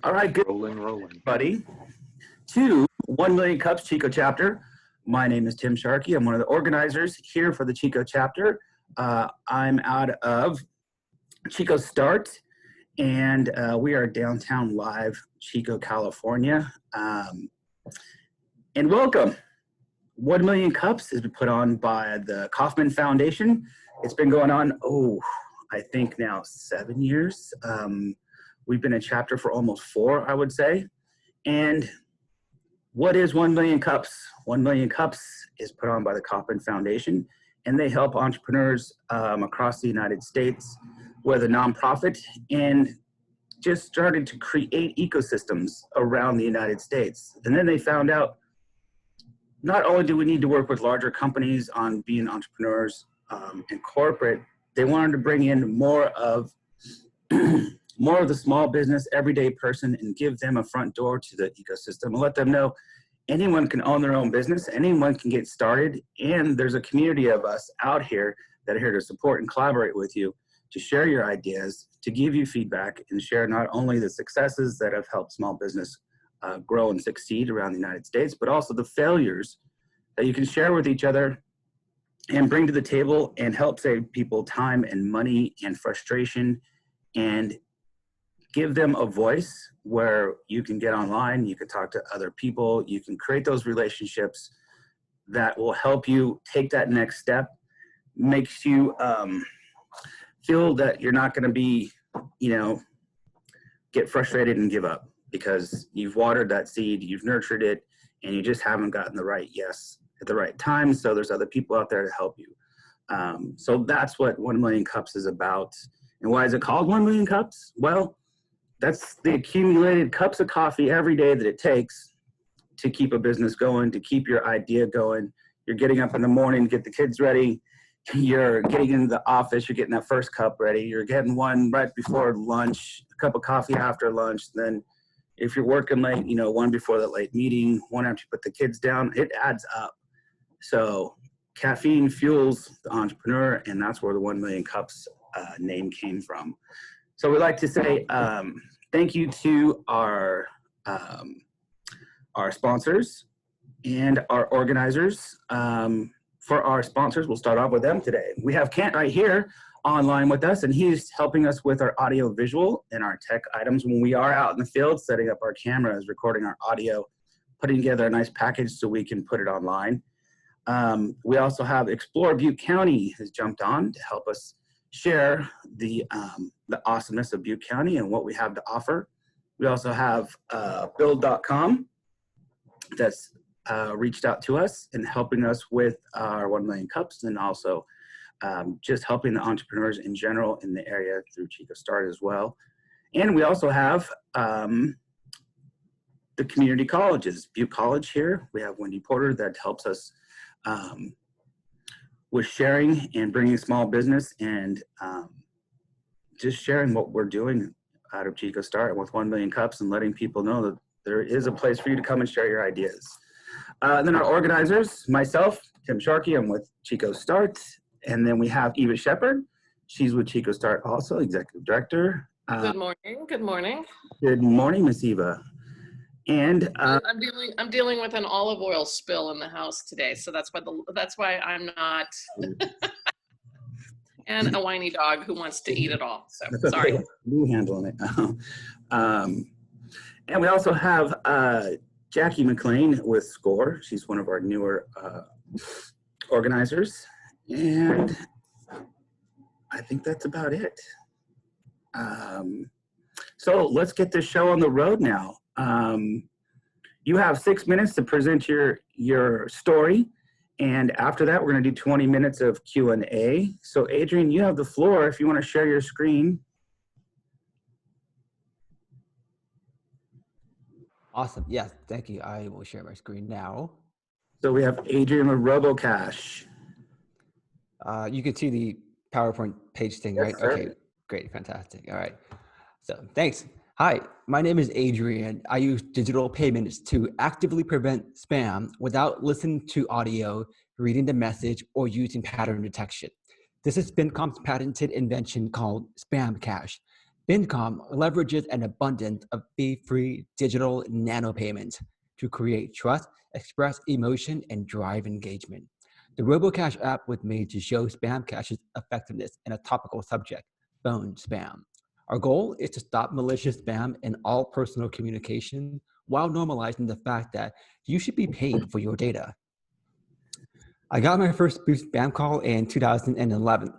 All right, good Rolling. buddy. To 1 Million Cups Chico chapter. My name is Tim Sharkey. I'm one of the organizers here for the Chico chapter. I'm out of Chico Start, and we are downtown live, Chico, California. And welcome. 1 Million Cups has been put on by the Kauffman Foundation. It's been going on, I think now 7 years. We've been a chapter for almost 4, I would say. And what is 1 Million Cups? 1 Million Cups is put on by the Kauffman Foundation, and they help entrepreneurs across the United States with a nonprofit and just started to create ecosystems around the United States. And then they found out not only do we need to work with larger companies on being entrepreneurs and corporate, they wanted to bring in more of the small business, everyday person and give them a front door to the ecosystem and let them know anyone can own their own business, anyone can get started, and there's a community of us out here that are here to support and collaborate with you, to share your ideas, to give you feedback, and share not only the successes that have helped small business grow and succeed around the United States, but also the failures that you can share with each other and bring to the table and help save people time and money and frustration, and give them a voice where you can get online, you can talk to other people, you can create those relationships that will help you take that next step, makes you feel that you're not gonna be, get frustrated and give up because you've watered that seed, you've nurtured it, and you just haven't gotten the right yes at the right time, so there's other people out there to help you. So that's what 1 Million Cups is about. And why is it called 1 Million Cups? Well, that's the accumulated cups of coffee every day that it takes to keep a business going, to keep your idea going. You're getting up in the morning to get the kids ready. You're getting into the office, you're getting that first cup ready. You're getting one right before lunch, a cup of coffee after lunch. Then if you're working late, one before that late meeting, one after you put the kids down, it adds up. So caffeine fuels the entrepreneur, and that's where the 1 Million Cups name came from. So we like to say thank you to our sponsors and our organizers. For our sponsors, we'll start off with them today. We have Kent right here online with us, and he's helping us with our audio visual and our tech items when we are out in the field, setting up our cameras, recording our audio, putting together a nice package so we can put it online. We also have Explore Butte County has jumped on to help us share the awesomeness of Butte County and what we have to offer. We also have build.com that's reached out to us and helping us with our 1 Million Cups, and also just helping the entrepreneurs in general in the area through Chico Start as well. And we also have the community colleges. Butte College here, we have Wendy Porter that helps us with sharing and bringing small business and just sharing what we're doing out of Chico Start with 1 Million Cups and letting people know that there is a place for you to come and share your ideas. Then our organizers, myself, Tim Sharkey, I'm with Chico Start. And then we have Eva Shepard. She's with Chico Start also, Executive Director. Good morning, good morning. Good morning, Miss Eva. And I'm dealing with an olive oil spill in the house today, so that's why I'm not. And a whiny dog who wants to eat it all. So sorry. We're handling it. And we also have Jackie McLean with SCORE. She's one of our newer organizers, and I think that's about it. So let's get this show on the road now. You have 6 minutes to present your story, and after that, we're going to do 20 minutes of Q&A. So, Adrian, you have the floor if you want to share your screen. Awesome. Yes, thank you. I will share my screen now. So we have Adrian with RoboCash. You can see the PowerPoint page thing, right? Sir. Okay, great, fantastic. All right. So thanks. Hi, my name is Adrian. I use digital payments to actively prevent spam without listening to audio, reading the message, or using pattern detection. This is FynCom's patented invention called SpamCash. FynCom leverages an abundance of fee-free digital nano payments to create trust, express emotion, and drive engagement. The RoboCash app was made to show SpamCash's effectiveness in a topical subject, phone spam. Our goal is to stop malicious spam in all personal communication while normalizing the fact that you should be paid for your data. I got my first spoof spam call in 2011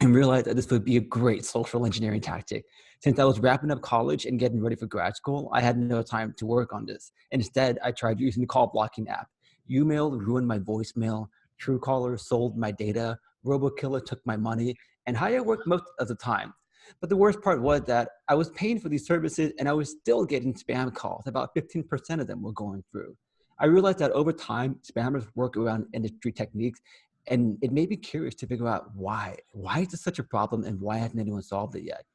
and realized that this would be a great social engineering tactic. Since I was wrapping up college and getting ready for grad school, I had no time to work on this. Instead, I tried using the call blocking app. Umail ruined my voicemail, Truecaller sold my data, RoboKiller took my money, and Hire worked most of the time. But the worst part was that I was paying for these services and I was still getting spam calls. About 15% of them were going through. I realized that over time, spammers work around industry techniques, and it made me curious to figure out why. Why is this such a problem, and why hasn't anyone solved it yet?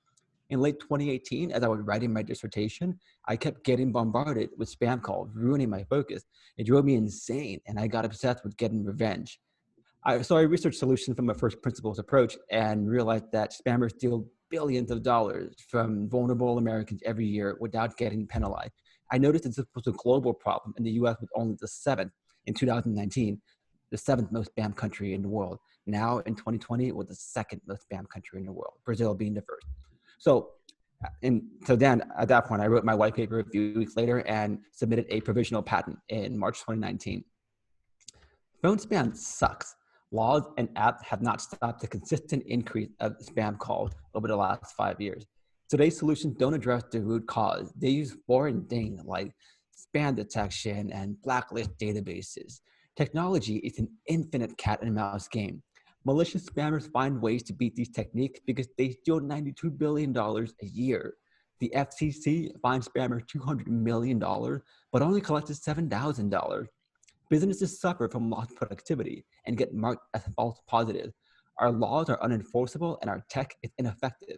In late 2018, as I was writing my dissertation, I kept getting bombarded with spam calls, ruining my focus. It drove me insane, and I got obsessed with getting revenge. So I researched solutions from a first principles approach and realized that spammers steal billions of dollars from vulnerable Americans every year without getting penalized. I noticed that this was a global problem, and the US was only the seventh in 2019, the seventh most spam country in the world. Now in 2020, it was the second most spam country in the world, Brazil being the first. So then at that point, I wrote my white paper a few weeks later and submitted a provisional patent in March 2019. Phone spam sucks. Laws and apps have not stopped the consistent increase of spam calls over the last 5 years. Today's solutions don't address the root cause. They use foreign things like spam detection and blacklist databases. Technology is an infinite cat and mouse game. Malicious spammers find ways to beat these techniques because they steal $92 billion a year. The FCC fined spammers $200 million, but only collected $7,000. Businesses suffer from lost productivity and get marked as false positives. Our laws are unenforceable and our tech is ineffective.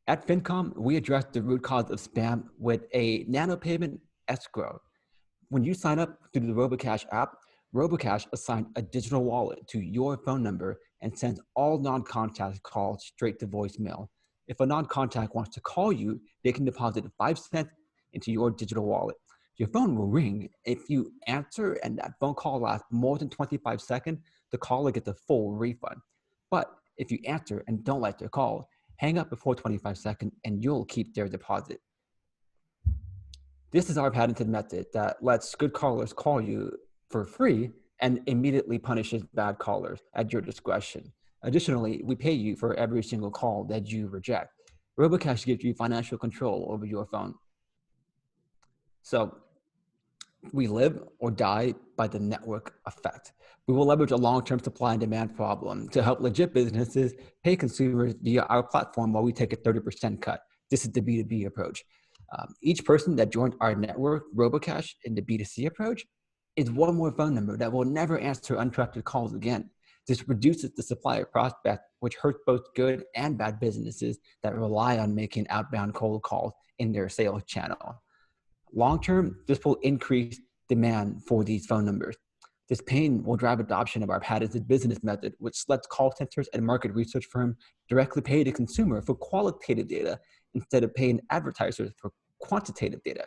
At FynCom, we address the root cause of spam with a nano payment escrow. When you sign up through the RoboCash app, RoboCash assigns a digital wallet to your phone number and sends all non-contact calls straight to voicemail. If a non-contact wants to call you, they can deposit 5 cents into your digital wallet. Your phone will ring. If you answer and that phone call lasts more than 25 seconds, the caller gets a full refund. But if you answer and don't like their call, hang up before 25 seconds and you'll keep their deposit. This is our patented method that lets good callers call you for free and immediately punishes bad callers at your discretion. Additionally, we pay you for every single call that you reject. RoboCash gives you financial control over your phone. So we live or die by the network effect. We will leverage a long-term supply and demand problem to help legit businesses pay consumers via our platform while we take a 30% cut. This is the B2B approach. Each person that joined our network, RoboCash, in the B2C approach, is one more phone number that will never answer untrusted calls again. This reduces the supply of prospects, which hurts both good and bad businesses that rely on making outbound cold calls in their sales channel. Long-term, this will increase demand for these phone numbers. This pain will drive adoption of our patented business method, which lets call centers and market research firms directly pay the consumer for qualitative data instead of paying advertisers for quantitative data.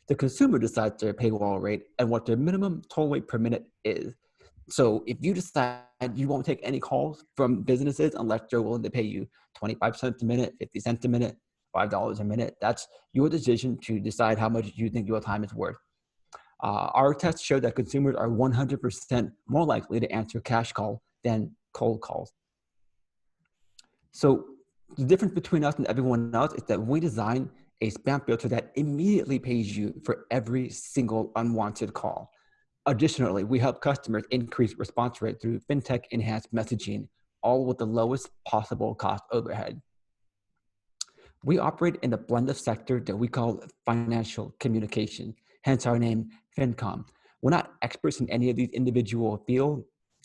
The consumer decides their paywall rate and what their minimum toll rate per minute is. So if you decide you won't take any calls from businesses unless they're willing to pay you 25 cents a minute, 50 cents a minute, $5 a minute, that's your decision to decide how much you think your time is worth. Our tests show that consumers are 100% more likely to answer cash call than cold calls. So the difference between us and everyone else is that we design a spam filter that immediately pays you for every single unwanted call. Additionally, we help customers increase response rate through fintech enhanced messaging, all with the lowest possible cost overhead. We operate in a blend of sector that we call financial communication, hence our name, FynCom. We're not experts in any of these individual fields,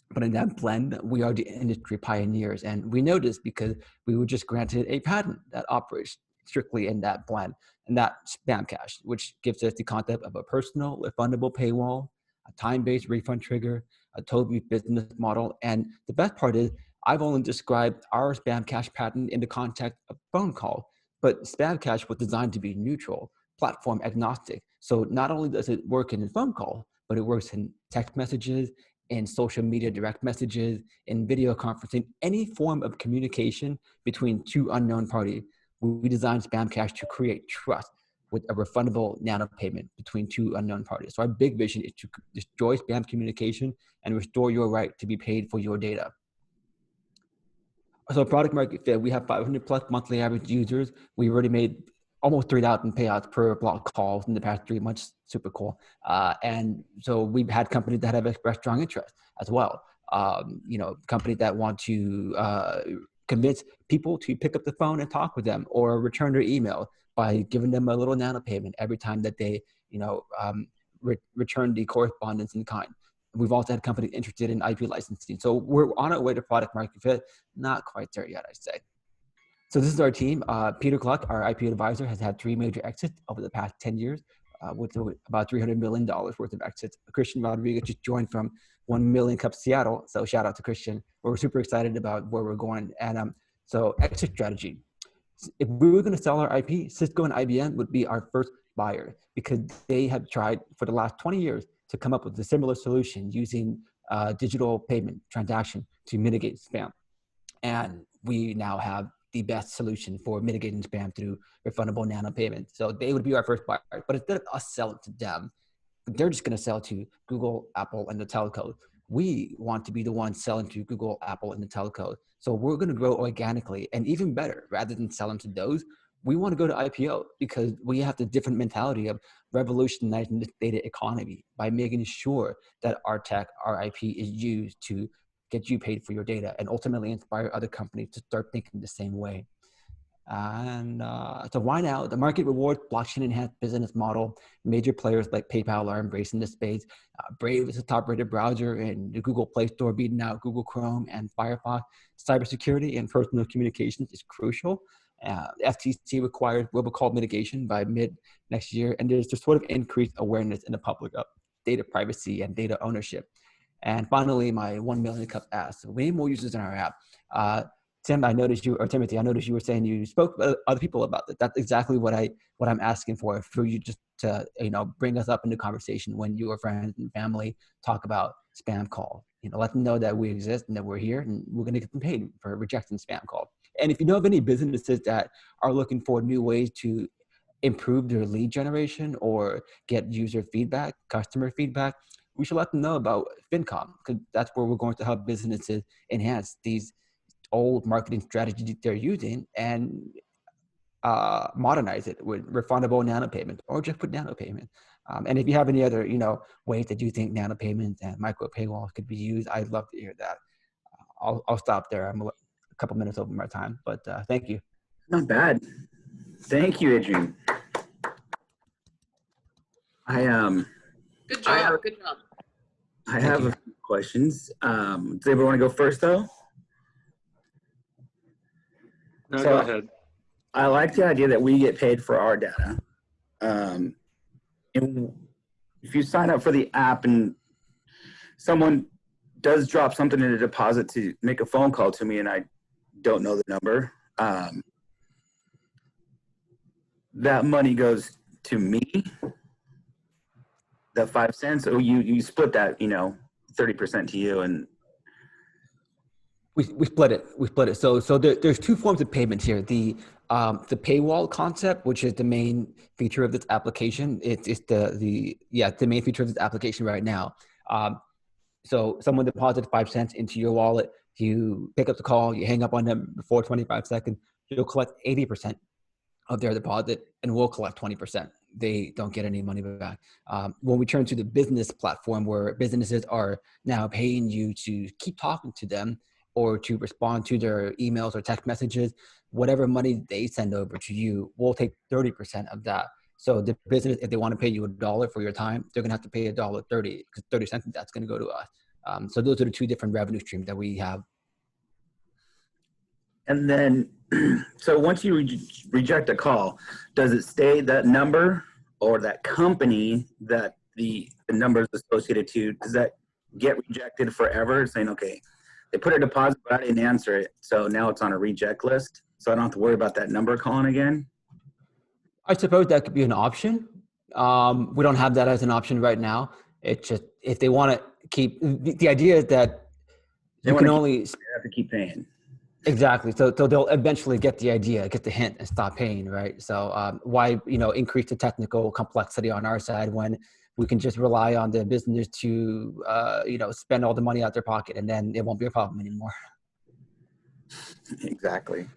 but in that blend, we are the industry pioneers. And we know this because we were just granted a patent that operates strictly in that blend, and that SpamCash, which gives us the concept of a personal refundable paywall, a time-based refund trigger, a total business model. And the best part is I've only described our SpamCash patent in the context of phone call. But SpamCash was designed to be neutral, platform agnostic. So not only does it work in a phone call, but it works in text messages, in social media direct messages, in video conferencing, any form of communication between two unknown parties. We designed SpamCash to create trust with a refundable nano payment between two unknown parties. So our big vision is to destroy spam communication and restore your right to be paid for your data. So product market fit, we have 500 plus monthly average users. We already made almost 3,000 payouts per block call in the past 3 months. Super cool. And so we've had companies that have expressed strong interest as well. Companies that want to convince people to pick up the phone and talk with them, or return their email by giving them a little nano payment every time that they, return the correspondence in kind. We've also had companies interested in IP licensing. So we're on our way to product market fit. Not quite there yet, I'd say. So this is our team. Peter Cluck, our IP advisor, has had 3 major exits over the past 10 years, with about $300 million worth of exits. Christian Rodriguez just joined from 1 Million Cup Seattle. So shout out to Christian. We're super excited about where we're going. And so exit strategy. If we were going to sell our IP, Cisco and IBM would be our first buyer, because they have tried for the last 20 years to come up with a similar solution using digital payment transaction to mitigate spam. And we now have the best solution for mitigating spam through refundable nano payments. So they would be our first buyer. But instead of us selling to them, they're just going to sell to Google, Apple, and the telcos. We want to be the ones selling to Google, Apple, and the telcos. So we're going to grow organically, and even better, rather than selling to those, we want to go to IPO, because we have the different mentality of revolutionizing the data economy by making sure that our tech, our IP is used to get you paid for your data, and ultimately inspire other companies to start thinking the same way. And so why now? The market rewards blockchain enhanced business model. Major players like PayPal are embracing this space. Brave is a top rated browser, and the Google Play Store beating out Google Chrome and Firefox. Cybersecurity and personal communications is crucial. The FTC requires robocall mitigation by mid next year, and there's just sort of increased awareness in the public of data privacy and data ownership. And finally, my 1 million cup ask. So we need more users in our app. Tim, I noticed you, or Timothy, I noticed you were saying you spoke with other people about it. That's exactly what I'm asking for you just to, bring us up into conversation when your friends and family talk about spam call. Let them know that we exist and that we're here, and we're going to get them paid for rejecting spam call. And if you know of any businesses that are looking for new ways to improve their lead generation or get user feedback, customer feedback, we should let them know about FynCom, because that's where we're going to help businesses enhance these old marketing strategies they're using and modernize it with refundable nano payments, or just put nano payments. And if you have any other, ways that you think nano payments and micro paywalls could be used, I'd love to hear that. I'll stop there. I'm a couple minutes over my time, but thank you. Not bad. Thank you, Adrian. Good job. Good job. I have a few questions. Does everyone want to go first, though? No, go ahead. I like the idea that we get paid for our data. And if you sign up for the app and someone does drop something in a deposit to make a phone call to me and I don't know the number, that money goes to me, the 5 cents, or you split that, 30% to you, and we split it. So there's 2 forms of payment here. The paywall concept, which is the main feature of this application. It's the main feature of this application right now. So someone deposits 5 cents into your wallet, you pick up the call, you hang up on them before 25 seconds, you'll collect 80% of their deposit, and we'll collect 20%. They don't get any money back. When we turn to the business platform, where businesses are now paying you to keep talking to them or to respond to their emails or text messages, whatever money they send over to you, we'll take 30% of that. So the business, if they want to pay you $1 for your time, they're going to have to pay $1.30, because 30 cents of that's going to go to us. So those are the 2 different revenue streams that we have. And then, so once you reject a call, does it stay that number or that company that the number is associated to? Does that get rejected forever? Saying, okay, they put a deposit, but I didn't answer it, so now it's on a reject list, so I don't have to worry about that number calling again? I suppose that could be an option. We don't have that as an option right now. It's just if they want to keep the idea is that you can only have to keep paying. exactly. So they'll eventually get the idea, get the hint, and stop paying, right? So why increase the technical complexity on our side when we can just rely on the business to spend all the money out their pocket, and then it won't be a problem anymore. Exactly.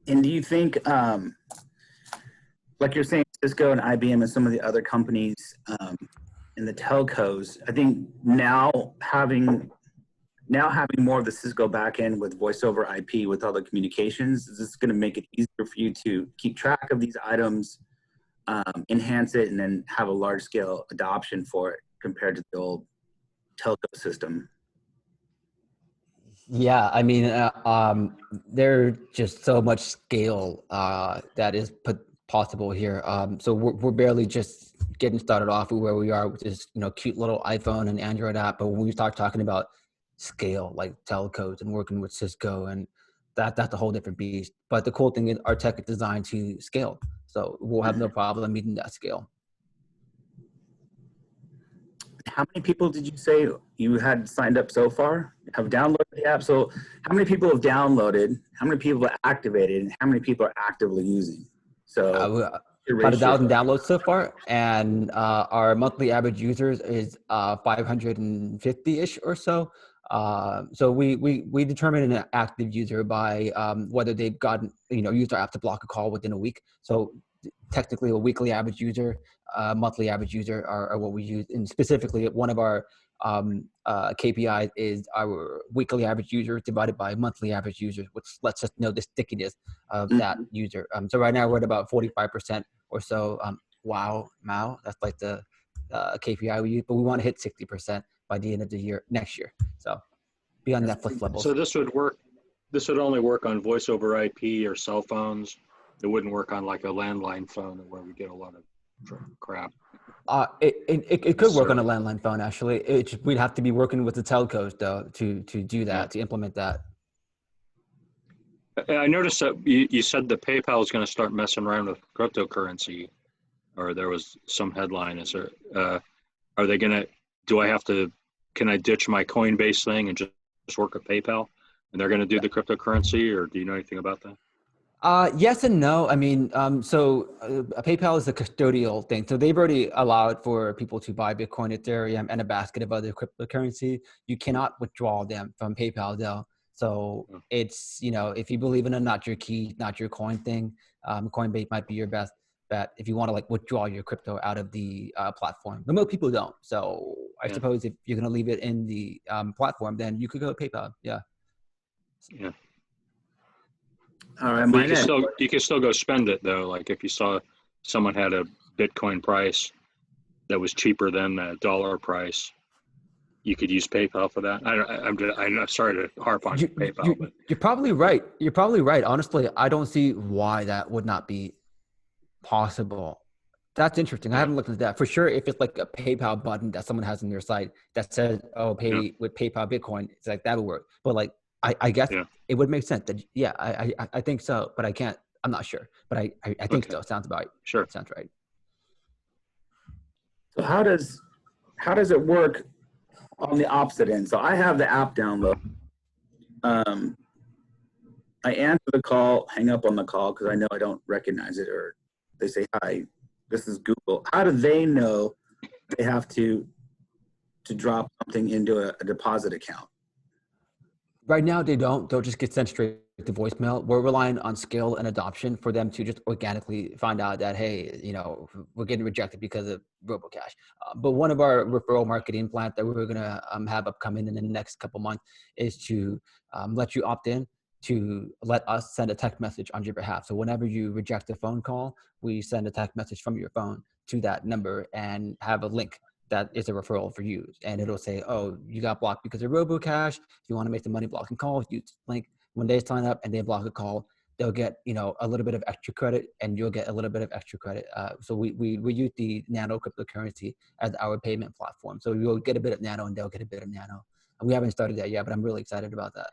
And do you think, like you're saying, Cisco and IBM and some of the other companies in the telcos, I think now having more of the Cisco backend with voice over IP with all the communications, is this going to make it easier for you to keep track of these items, enhance it, and then have a large scale adoption for it compared to the old telco system? Yeah, I mean, there's just so much scale that is possible here. So we're barely just getting started off where we are with this, cute little iPhone and Android app. But when we start talking about scale, like telcos and working with Cisco, and that's a whole different beast. But the cool thing is our tech is designed to scale, so we'll have no problem meeting that scale. How many people did you say you had signed up so far, have downloaded the app? So how many people have downloaded, how many people have activated, and how many people are actively using? So about 1,000 downloads so far, and our monthly average users is 550-ish or so. So we determine an active user by whether they've gotten used our app to block a call within a week. So technically a weekly average user, monthly average user are what we use. And specifically one of our KPIs is our weekly average users divided by monthly average users, which lets us know the stickiness of that user. So right now we're at about 45% or so. Wow, that's like the KPI we use, but we want to hit 60% by the end of the year, next year. So be on Netflix levels. So this would work. This would only work on voice over IP or cell phones. It wouldn't work on like a landline phone where we get a lot of crap. It could work on a landline phone, actually. We'd have to be working with the telcos though to do that, to implement that. I noticed that you said that PayPal is going to start messing around with cryptocurrency, or there was some headline. Is there? Are they going to? Can I ditch my Coinbase thing and just work with PayPal? And they're going to do the cryptocurrency, or do you know anything about that? Yes and no. I mean, PayPal is a custodial thing. So they've already allowed for people to buy Bitcoin, Ethereum, and a basket of other cryptocurrency. You cannot withdraw them from PayPal though. So it's, if you believe in a not your key, not your coin thing, Coinbase might be your best bet if you want to like withdraw your crypto out of the platform. But most people don't. So I suppose if you're going to leave it in the platform, then you could go to PayPal. Yeah. Yeah. All right. You can still go spend it though. Like if you saw someone had a Bitcoin price that was cheaper than the dollar price, you could use PayPal for that. I'm sorry to harp on PayPal, but you're probably right. You're probably right. Honestly, I don't see why that would not be possible. That's interesting. I haven't looked at that for sure. If it's like a PayPal button that someone has on their site that says, "Oh, pay with PayPal Bitcoin," it's like that would work. But like, I guess it would make sense. That I think so, but I can't. I'm not sure, but I think so. Sounds about right. Sure, sounds right. So how does it work on the opposite end? So I have the app download. I answer the call, hang up on the call because I know I don't recognize it, or they say, "Hi, this is Google." How do they know they have to drop something into a deposit account? Right now, they don't. They'll just get sent straight to voicemail. We're relying on scale and adoption for them to just organically find out that, hey, we're getting rejected because of RoboCash. But one of our referral marketing plans that we're going to have upcoming in the next couple months is to let you opt in to let us send a text message on your behalf. So whenever you reject a phone call, we send a text message from your phone to that number and have a link that is a referral for you. And it'll say, "Oh, you got blocked because of RoboCash. If you want to make the money blocking calls, use this link." When they sign up and they block a call, they'll get, a little bit of extra credit, and you'll get a little bit of extra credit. So we use the Nano cryptocurrency as our payment platform. So you'll get a bit of Nano and they'll get a bit of Nano. And we haven't started that yet, but I'm really excited about that.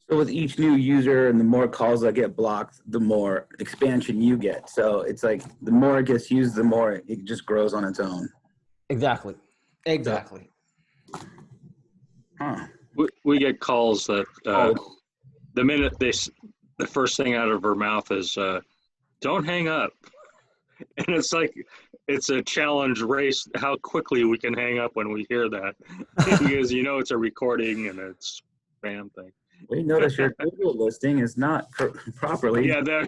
So with each new user and the more calls that get blocked, the more expansion you get. So it's like the more it gets used, the more it just grows on its own. Exactly. Exactly. Huh. We get calls that the minute the first thing out of her mouth is, don't hang up. And it's like, it's a challenge race, how quickly we can hang up when we hear that. Because you know it's a recording and it's spam thing. We notice your Google listing is not properly. Yeah,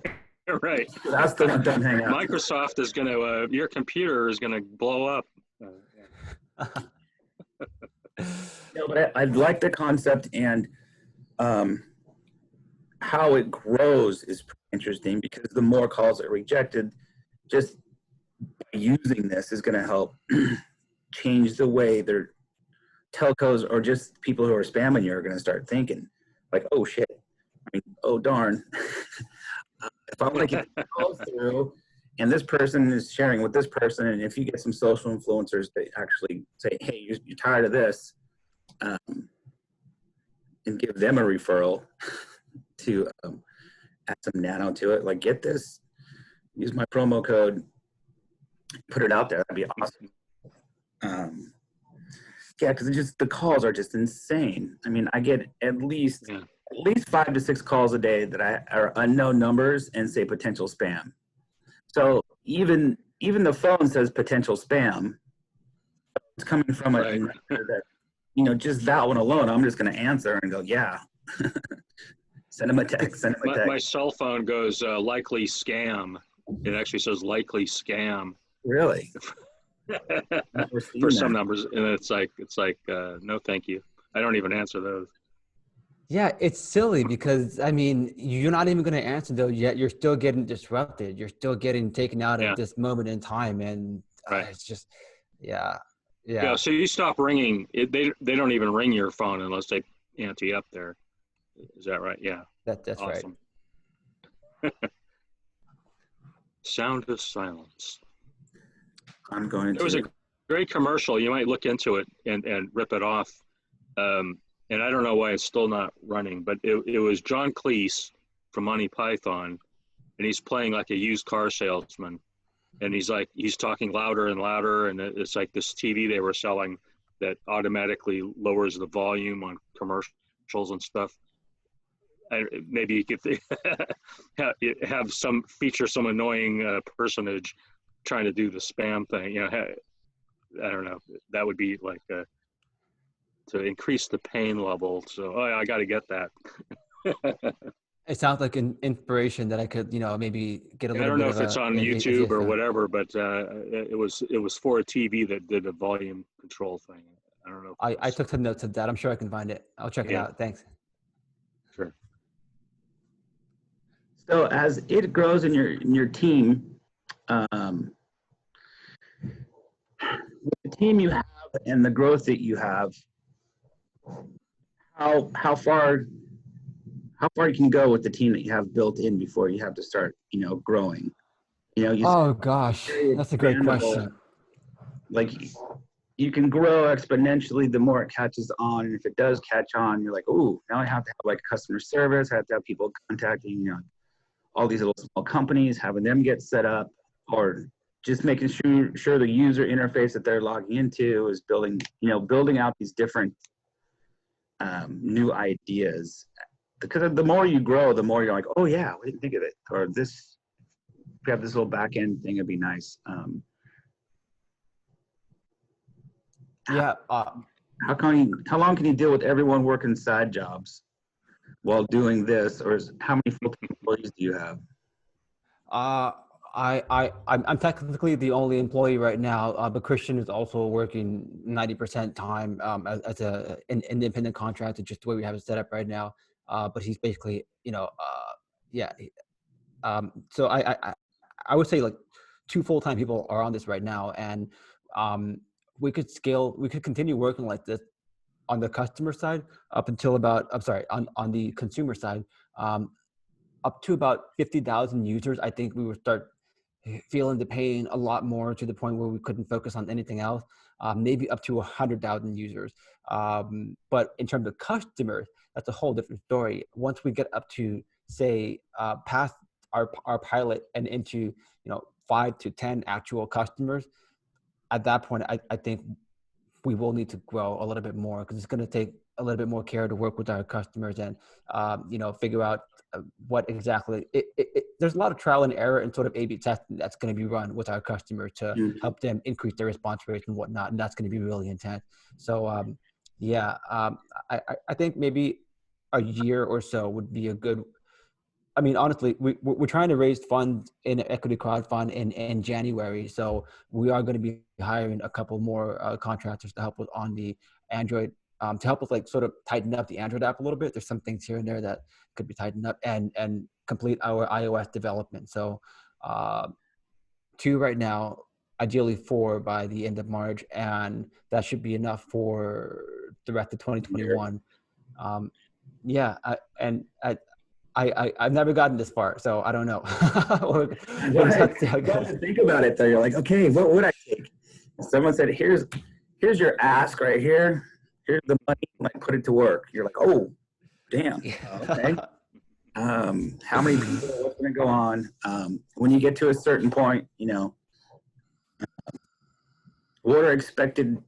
right. That's the one, don't hang up. Microsoft is going to, your computer is going to blow up. No, but I like the concept, and how it grows is pretty interesting, because the more calls are rejected, just using this is going to help change the way their telcos or just people who are spamming you are going to start thinking like, oh shit, I mean, oh darn, if I want to get the calls through and this person is sharing with this person, and if you get some social influencers that actually say, hey, you're tired of this, and give them a referral to add some nano to it, like get this, use my promo code, put it out there, that'd be awesome. Yeah, because just the calls are just insane. I mean, I get at least 5 to 6 calls a day that are unknown numbers and say potential spam. So even the phone says potential spam. It's coming from a number that, you know, just that one alone, I'm just going to answer and go, yeah. Send them a text. My cell phone goes likely scam. It actually says likely scam. Really? For some numbers, and it's like no thank you, I don't even answer those. Yeah, it's silly because I mean you're not even going to answer those yet, you're still getting disrupted, you're still getting taken out of this moment in time, and it's just yeah. So you stop ringing it, they don't even ring your phone unless they ante up there. Is that right? Yeah, that's awesome. Right. Sound of silence. I'm going to. There was a great commercial. You might look into it and rip it off. And I don't know why it's still not running, but it was John Cleese from Monty Python, and he's playing like a used car salesman. And he's talking louder and louder, and it's like this TV they were selling that automatically lowers the volume on commercials and stuff. Maybe you could have some annoying personage trying to do the spam thing, you know. I don't know, that would be like to increase the pain level. So I got to get that. It sounds like an inspiration that I could, you know, maybe get a little bit. I don't know if it's on YouTube or whatever, but it was for a TV that did a volume control thing. I don't know. I took some notes of that. I'm sure I can find it. I'll check it out. Thanks. Sure. So as it grows in your team, with the team you have and the growth that you have, how far you can go with the team that you have built in before you have to start, you know, growing? You know, oh gosh, that's a great question. Like you can grow exponentially the more it catches on, and if it does catch on, you're like, oh, now I have to have like customer service, I have to have people contacting, you know, all these little small companies, having them get set up, or just making sure the user interface that they're logging into is building out these different new ideas. Because the more you grow, the more you're like, oh yeah, we didn't think of it. Or this, if we have this little back end thing, it'd be nice. How long can you deal with everyone working side jobs while doing this? Or how many full-time employees do you have? I'm technically the only employee right now, but Christian is also working 90% time as an independent contractor, just the way we have it set up right now. But he's basically, you know, so I would say like 2 full-time people are on this right now, and we could continue working like this on the customer side up until on the consumer side, up to about 50,000 users. I think we would start feeling the pain a lot more to the point where we couldn't focus on anything else. Maybe up to 100,000 users. But in terms of customers, that's a whole different story. Once we get up to, say, past our pilot and into 5 to 10 actual customers, at that point, I think we will need to grow a little bit more, because it's going to take a little bit more care to work with our customers and figure out what exactly there's a lot of trial and error and sort of A/B testing that's going to be run with our customers to help them increase their response rates and whatnot, and that's going to be really intense. So I think maybe a year or so would be a good. I mean, honestly, we're trying to raise funds in an equity crowdfund in January. So we are going to be hiring a couple more contractors to help us on the Android, to help us like sort of tighten up the Android app a little bit. There's some things here and there that could be tightened up, and complete our iOS development. So 2 right now, ideally 4 by the end of March, and that should be enough for the rest of 2021. I've never gotten this far, so I don't know. You have to think about it though. You're like, okay, what would I take? Someone said, here's your ask right here. Here's the money, like put it to work. You're like, oh, damn. Okay. How many people, what's going to go on? When you get to a certain point, what are expected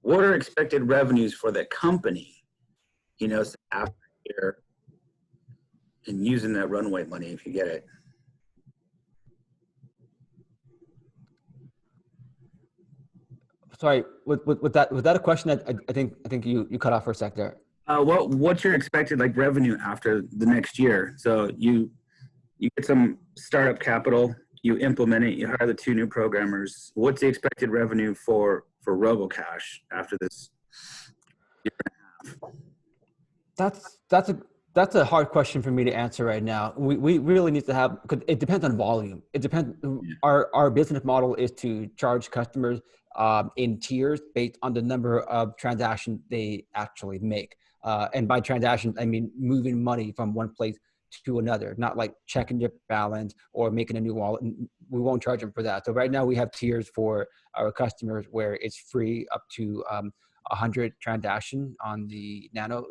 revenues for the company, so after a year, and using that runway money if you get it. Sorry, was that a question? I think you cut off for a sec there. What's your expected like revenue after the next year? So you get some startup capital, you implement it, you hire the 2 new programmers. What's the expected revenue for RoboCash after this year and a half? That's a hard question for me to answer right now. We really need to have, because it depends on volume. It depends. Our business model is to charge customers in tiers based on the number of transactions they actually make. And by transactions, I mean moving money from one place to another, not like checking your balance or making a new wallet. We won't charge them for that. So right now we have tiers for our customers where it's free up to 100 transactions on the Nano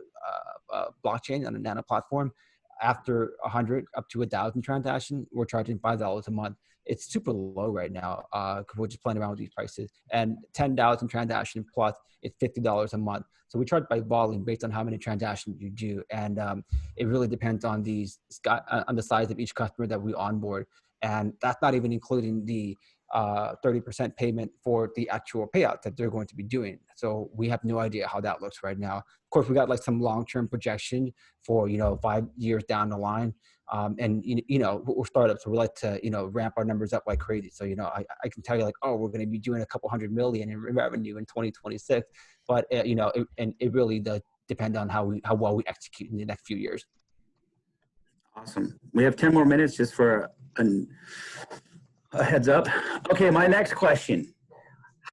blockchain, on the Nano platform. After 100 up to 1,000 transactions, we're charging $5 a month. It's super low right now because we're just playing around with these prices. And 10,000 transactions plus, it's $50 a month. So we charge by volume based on how many transactions you do, and it really depends on the size of each customer that we onboard. And that's not even including the 30% payment for the actual payout that they're going to be doing. So we have no idea how that looks right now. Of course, we got like some long-term projection for 5 years down the line. And we're startups, so we like to ramp our numbers up like crazy. So I can tell you like, oh, we're going to be doing a couple $100 million in revenue in 2026, but it really does depend on how well we execute in the next few years. Awesome. We have 10 more minutes just for a heads up. Okay, my next question: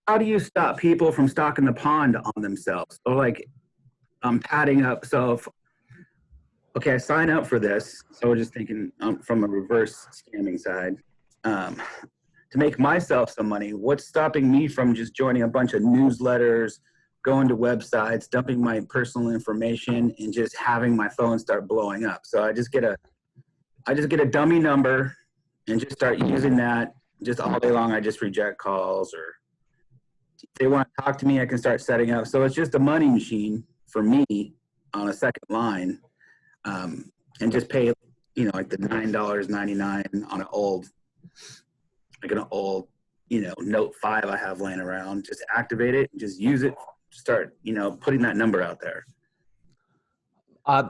how do you stop people from stocking the pond on themselves? So like, padding up. So okay, I sign up for this. So we're just thinking from a reverse scamming side, to make myself some money. What's stopping me from just joining a bunch of newsletters, going to websites, dumping my personal information, and just having my phone start blowing up? So I just get a dummy number and just start using that just all day long. I just reject calls, or if they want to talk to me, I can start setting up. So it's just a money machine for me on a second line. And just pay, like the $9.99 on an old Note 5 I have laying around. Just activate it, just use it, start, putting that number out there.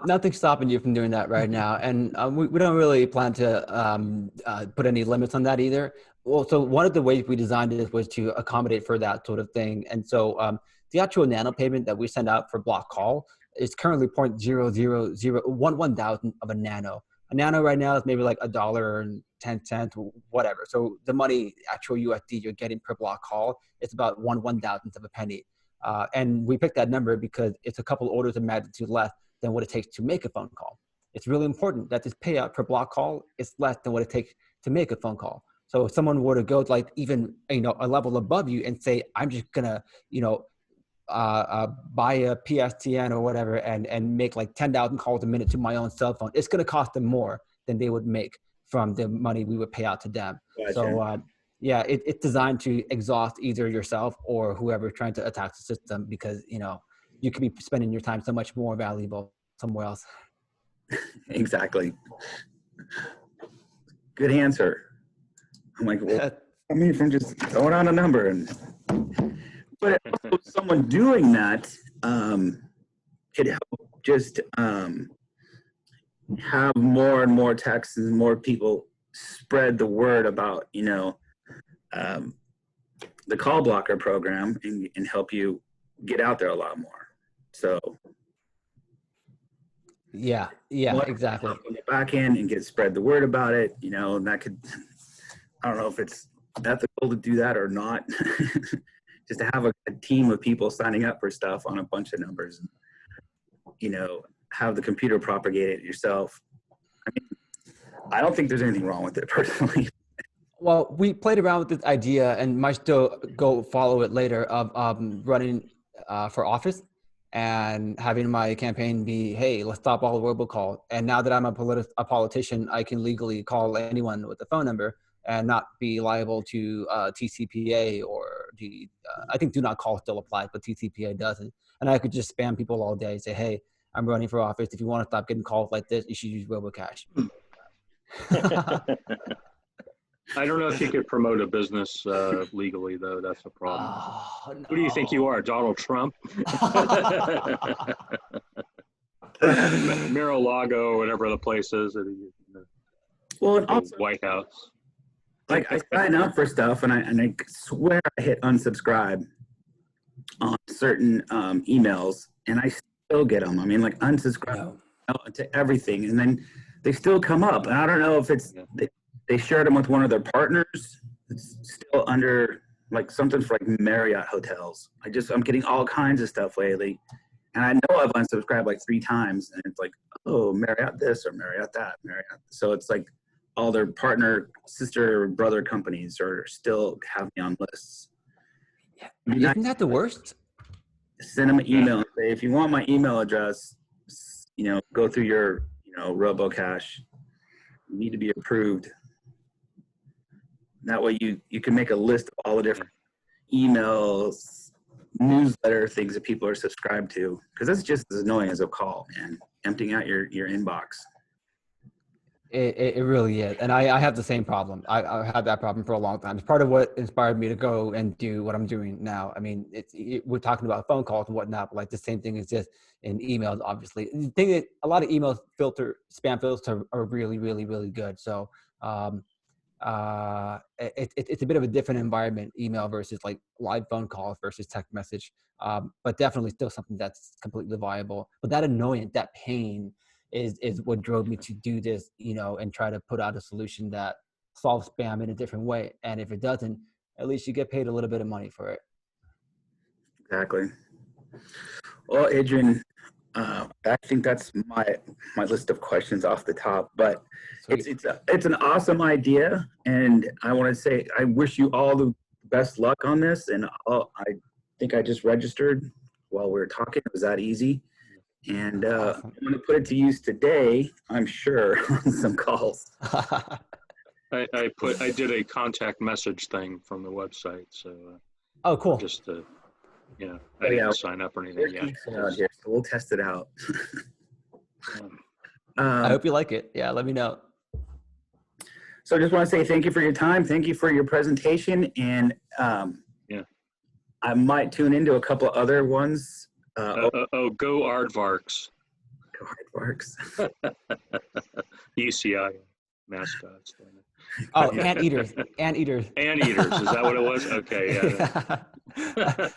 Nothing's stopping you from doing that right now. And we don't really plan to put any limits on that either. Well, so one of the ways we designed it was to accommodate for that sort of thing. And so the actual nano payment that we send out for block call is currently 0.00011,000 of a nano. A nano right now is maybe like $1.10, whatever. So the money, actual USD you're getting per block call, it's about 1/1000th of a penny. And we picked that number because it's a couple orders of magnitude less than what it takes to make a phone call. It's really important that this payout per block call is less than what it takes to make a phone call. So if someone were to go like even, a level above you and say, I'm just gonna, buy a PSTN or whatever and make like 10,000 calls a minute to my own cell phone, it's going to cost them more than they would make from the money we would pay out to them. Gotcha. So yeah, it's designed to exhaust either yourself or whoever's trying to attack the system, because you could be spending your time so much more valuable somewhere else. Exactly. Good answer. I'm like, well, from just throwing out a number, but also someone doing that could help just have more and more texts and more people spread the word about the call blocker program and help you get out there a lot more. So yeah, exactly. On the back end and get spread the word about it, and that could, I don't know if it's ethical to do that or not. Just to have a team of people signing up for stuff on a bunch of numbers, have the computer propagate it yourself. I mean, I don't think there's anything wrong with it personally. Well, we played around with this idea and might still go follow it later of running for office and having my campaign be, hey, let's stop all the robocall. And now that I'm a politician, I can legally call anyone with a phone number and not be liable to TCPA or I think do not call still applies, but TCPA doesn't. And I could just spam people all day, say, hey, I'm running for office. If you want to stop getting calls like this, you should use RoboCash. I don't know if you could promote a business legally, though. That's the problem. Oh, no. Who do you think you are, Donald Trump? Mar-a-Lago, whatever the place is. Well, and also, White House. like I sign up for stuff and I swear I hit unsubscribe on certain emails and I still get them. I mean, like unsubscribe to everything, and then they still come up. And I don't know if it's they shared them with one of their partners. It's still under like something for like Marriott hotels. I'm getting all kinds of stuff lately, and I know I've unsubscribed like 3 times, and it's like, oh, Marriott this or Marriott that, Marriott. So it's like all their partner, sister, brother companies are still have me on lists. Yeah. Isn't that the worst? Send them an email and say, if you want my email address, go through your, RoboCash. You need to be approved. That way you can make a list of all the different emails, newsletter things that people are subscribed to. Because that's just as annoying as a call, man. Emptying out your inbox. It really is. And I have the same problem. I had that problem for a long time. It's part of what inspired me to go and do what I'm doing now. I mean, we're talking about phone calls and whatnot, but like the same thing is just in emails, obviously. The thing that a lot of emails spam filters are really, really, really good. So it's a bit of a different environment, email versus like live phone calls versus text message. But definitely still something that's completely viable. But that annoyance, that pain, is what drove me to do this, and try to put out a solution that solves spam in a different way. And if it doesn't, at least you get paid a little bit of money for it. Exactly. Well, Adrian, I think that's my list of questions off the top, but it's an awesome idea. And I want to say, I wish you all the best luck on this. And I think I just registered while we were talking. It was that easy. And I'm going to put it to use today, I'm sure, on some calls. I did a contact message thing from the website, so oh, cool. Just to, I didn't sign up or anything yet. Out here, so we'll test it out. I hope you like it. Yeah, let me know. So I just want to say thank you for your time. Thank you for your presentation, and I might tune into a couple of other ones. Go Aardvarks. Go Aardvarks. UCI mascots. Oh, anteaters. Anteaters. Anteaters. Is that what it was? Okay. Yeah.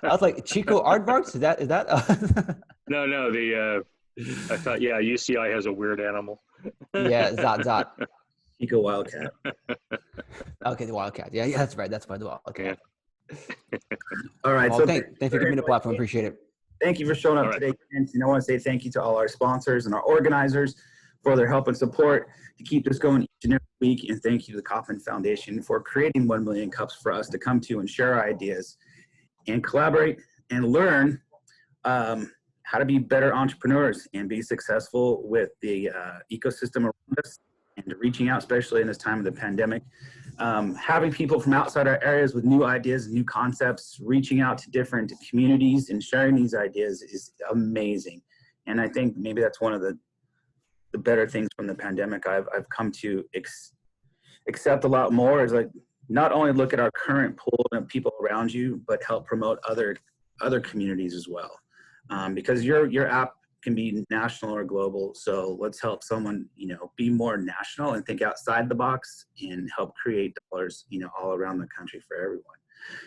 I was like, Chico Aardvarks? Is that? No. I thought, UCI has a weird animal. Yeah, Zot. Chico Wildcat. Okay, the Wildcat. Yeah, that's right. That's why the Wildcat. Yeah. All right. Well, so thanks for giving me the platform. Appreciate it. Thank you for showing up today. And I want to say thank you to all our sponsors and our organizers for their help and support to keep this going each and every week. And thank you to the Kauffman Foundation for creating 1 million cups for us to come to and share our ideas and collaborate and learn how to be better entrepreneurs and be successful with the ecosystem around us, and reaching out, especially in this time of the pandemic. Having people from outside our areas with new ideas, new concepts, reaching out to different communities and sharing these ideas is amazing. And I think maybe that's one of the better things from the pandemic I've come to accept a lot more, is like not only look at our current pool of people around you, but help promote other communities as well. Because your app can be national or global. So let's help someone, be more national and think outside the box and help create dollars, all around the country for everyone.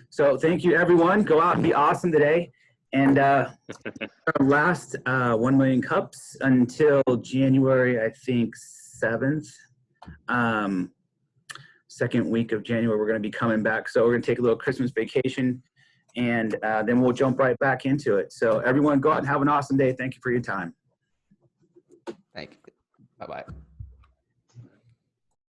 So thank you, everyone. Go out and be awesome today. And our last 1 million cups until January, I think 7th. Second week of January, we're going to be coming back. So we're going to take a little Christmas vacation, and then we'll jump right back into it. So everyone, go out and have an awesome day. Thank you for your time. Thank you. Bye-bye.